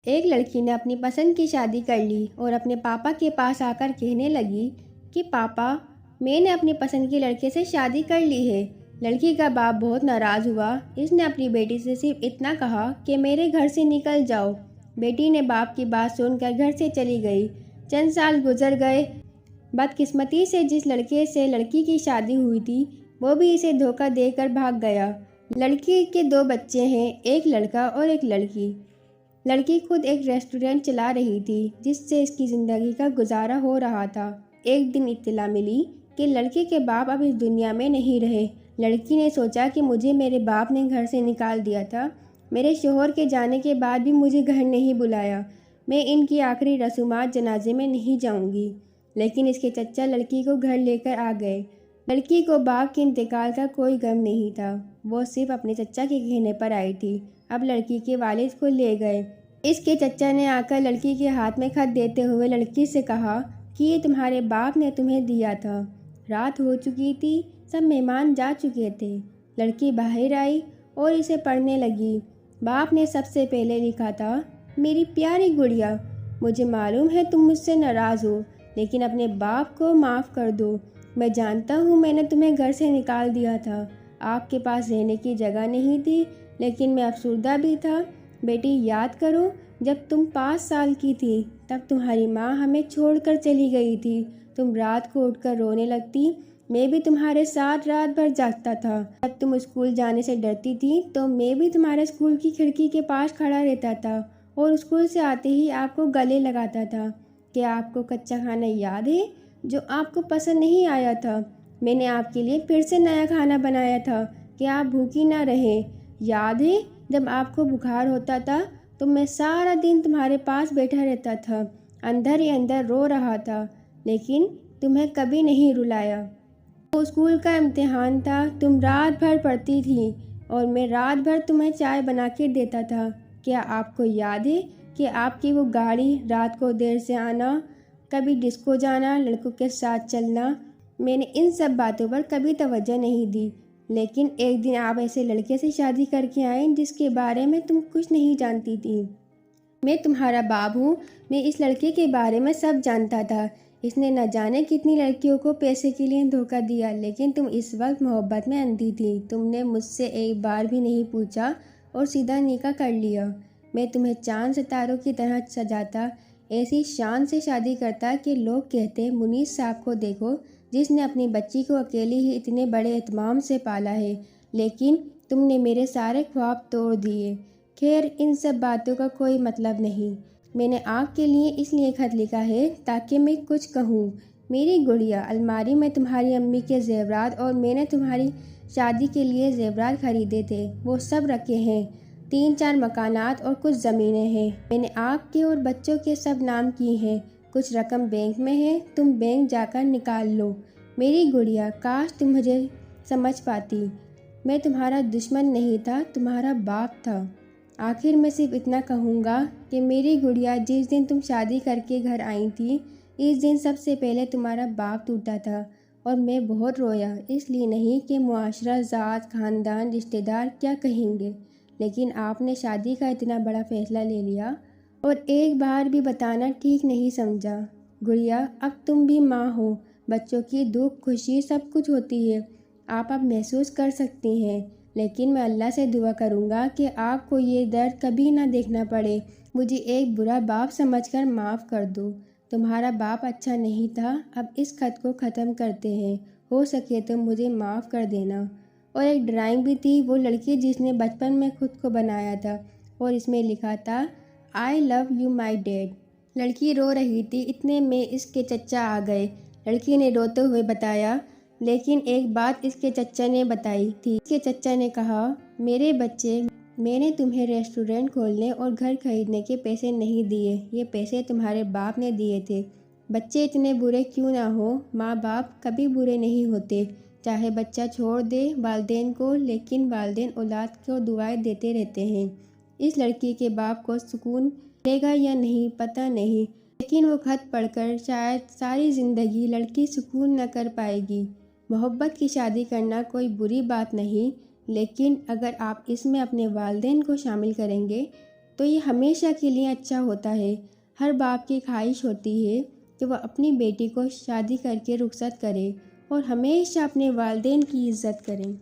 ایک لڑکی نے اپنی پسند کی شادی کر لی اور اپنے پاپا کے پاس آ کر کہنے لگی کہ پاپا، میں نے اپنی پسند کے لڑکے سے شادی کر لی ہے۔ لڑکی کا باپ بہت ناراض ہوا۔ اس نے اپنی بیٹی سے صرف اتنا کہا کہ میرے گھر سے نکل جاؤ۔ بیٹی نے باپ کی بات سن کر گھر سے چلی گئی۔ چند سال گزر گئے۔ بدقسمتی سے جس لڑکے سے لڑکی کی شادی ہوئی تھی وہ بھی اسے دھوکہ دے کر بھاگ گیا۔ لڑکی کے 2 بچے ہیں، ایک لڑکا اور ایک لڑکی۔ لڑکی خود ایک ریسٹورینٹ چلا رہی تھی جس سے اس کی زندگی کا گزارا ہو رہا تھا۔ ایک دن اطلاع ملی کہ لڑکے کے باپ اب اس دنیا میں نہیں رہے۔ لڑکی نے سوچا کہ مجھے میرے باپ نے گھر سے نکال دیا تھا، میرے شوہر کے جانے کے بعد بھی مجھے گھر نہیں بلایا، میں ان کی آخری رسومات جنازے میں نہیں جاؤں گی۔ لیکن اس کے چچا لڑکی کو گھر لے کر آ گئے۔ لڑکی کو باپ کے انتقال کا کوئی غم نہیں تھا، وہ صرف اپنے چچا کے کہنے پر آئی تھی۔ اب لڑکی کے والد کو لے گئے۔ اس کے چچا نے آ کر لڑکی کے ہاتھ میں خط دیتے ہوئے لڑکی سے کہا کہ یہ تمہارے باپ نے تمہیں دیا تھا۔ رات ہو چکی تھی، سب مہمان جا چکے تھے۔ لڑکی باہر آئی اور اسے پڑھنے لگی۔ باپ نے سب سے پہلے لکھا تھا، میری پیاری گڑیا، مجھے معلوم ہے تم مجھ سے ناراض ہو، لیکن اپنے باپ کو معاف کر دو۔ میں جانتا ہوں میں نے تمہیں گھر سے نکال دیا تھا، آپ کے پاس رہنے کی جگہ نہیں تھی، لیکن میں افسردہ بھی تھا۔ بیٹی، یاد کرو جب تم 5 سال کی تھی تب تمہاری ماں ہمیں چھوڑ کر چلی گئی تھی۔ تم رات کو اٹھ کر رونے لگتی، میں بھی تمہارے ساتھ رات بھر جاگتا تھا۔ جب تم اسکول جانے سے ڈرتی تھی تو میں بھی تمہارے اسکول کی کھڑکی کے پاس کھڑا رہتا تھا اور اسکول سے آتے ہی آپ کو گلے لگاتا تھا۔ کیا آپ کو کچا کھانا یاد ہے جو آپ کو پسند نہیں آیا تھا؟ میں نے آپ کے لیے پھر سے نیا کھانا بنایا تھا کہ آپ بھوکی نہ رہیں۔ یاد ہے جب آپ کو بخار ہوتا تھا تو میں سارا دن تمہارے پاس بیٹھا رہتا تھا، اندر ہی اندر رو رہا تھا، لیکن تمہیں کبھی نہیں رلایا۔ وہ اسکول کا امتحان تھا، تم رات بھر پڑھتی تھی اور میں رات بھر تمہیں چائے بنا کے دیتا تھا۔ کیا آپ کو یاد ہے کہ آپ کی وہ گاڑی، رات کو دیر سے آنا، کبھی ڈسکو جانا، لڑکوں کے ساتھ چلنا؟ میں نے ان سب باتوں پر کبھی توجہ نہیں دی، لیکن ایک دن آپ ایسے لڑکے سے شادی کر کے آئیں جس کے بارے میں تم کچھ نہیں جانتی تھی۔ میں تمہارا باپ ہوں، میں اس لڑکے کے بارے میں سب جانتا تھا۔ اس نے نہ جانے کتنی لڑکیوں کو پیسے کے لیے دھوکہ دیا، لیکن تم اس وقت محبت میں اندھی تھی۔ تم نے مجھ سے ایک بار بھی نہیں پوچھا اور سیدھا نکاح کر لیا۔ میں تمہیں چاند ستاروں کی طرح سجاتا، ایسی شان سے شادی کرتا کہ لوگ کہتے، منیس صاحب کو دیکھو جس نے اپنی بچی کو اکیلی ہی اتنے بڑے اہتمام سے پالا ہے۔ لیکن تم نے میرے سارے خواب توڑ دیے۔ خیر، ان سب باتوں کا کوئی مطلب نہیں۔ میں نے آپ کے لیے اس لیے خط لکھا ہے تاکہ میں کچھ کہوں۔ میری گڑیا، الماری میں تمہاری امی کے زیورات اور میں نے تمہاری شادی کے لیے زیورات خریدے تھے، وہ سب رکھے ہیں۔ 3-4 مکانات اور کچھ زمینیں ہیں۔ میں نے آپ کے اور بچوں کے سب نام کی ہیں۔ کچھ رقم بینک میں ہے، تم بینک جا کر نکال لو۔ میری گڑیا، کاش تم مجھے سمجھ پاتی۔ میں تمہارا دشمن نہیں تھا، تمہارا باپ تھا۔ آخر میں صرف اتنا کہوں گا کہ میری گڑیا، جس دن تم شادی کر کے گھر آئی تھی، اس دن سب سے پہلے تمہارا باپ ٹوٹا تھا اور میں بہت رویا، اس لیے نہیں کہ معاشرہ، ذات، خاندان، رشتہ دار کیا کہیں گے، لیکن آپ نے شادی کا اتنا بڑا فیصلہ لے لیا اور ایک بار بھی بتانا ٹھیک نہیں سمجھا۔ گڑیا، اب تم بھی ماں ہو، بچوں کی دکھ خوشی سب کچھ ہوتی ہے، آپ اب محسوس کر سکتی ہیں، لیکن میں اللہ سے دعا کروں گا کہ آپ کو یہ درد کبھی نہ دیکھنا پڑے۔ مجھے ایک برا باپ سمجھ کر معاف کر دو، تمہارا باپ اچھا نہیں تھا۔ اب اس خط کو ختم کرتے ہیں، ہو سکے تو مجھے معاف کر دینا۔ اور ایک ڈرائنگ بھی تھی، وہ لڑکی جس نے بچپن میں خود کو بنایا تھا اور اس میں لکھا تھا، آئی لو یو مائی ڈیڈ۔ لڑکی رو رہی تھی، اتنے میں اس کے چچا آ گئے۔ لڑکی نے روتے ہوئے بتایا، لیکن ایک بات اس کے چچا نے بتائی تھی۔ اس کے چچا نے کہا، میرے بچے، میں نے تمہیں ریسٹورینٹ کھولنے اور گھر خریدنے کے پیسے نہیں دیے، یہ پیسے تمہارے باپ نے دیے تھے۔ بچے اتنے برے کیوں نہ ہو، ماں باپ کبھی برے نہیں ہوتے، چاہے بچہ چھوڑ دے والدین کو، لیکن والدین اولاد کو دعائیں دیتے رہتے ہیں۔ اس لڑکی کے باپ کو سکون ملے گا یا نہیں پتہ نہیں، لیکن وہ خط پڑھ کر شاید ساری زندگی لڑکی سکون نہ کر پائے گی۔ محبت کی شادی کرنا کوئی بری بات نہیں، لیکن اگر آپ اس میں اپنے والدین کو شامل کریں گے تو یہ ہمیشہ کے لیے اچھا ہوتا ہے۔ ہر باپ کی خواہش ہوتی ہے کہ وہ اپنی بیٹی کو شادی کر کے رخصت کرے اور ہمیشہ اپنے والدین کی عزت کریں۔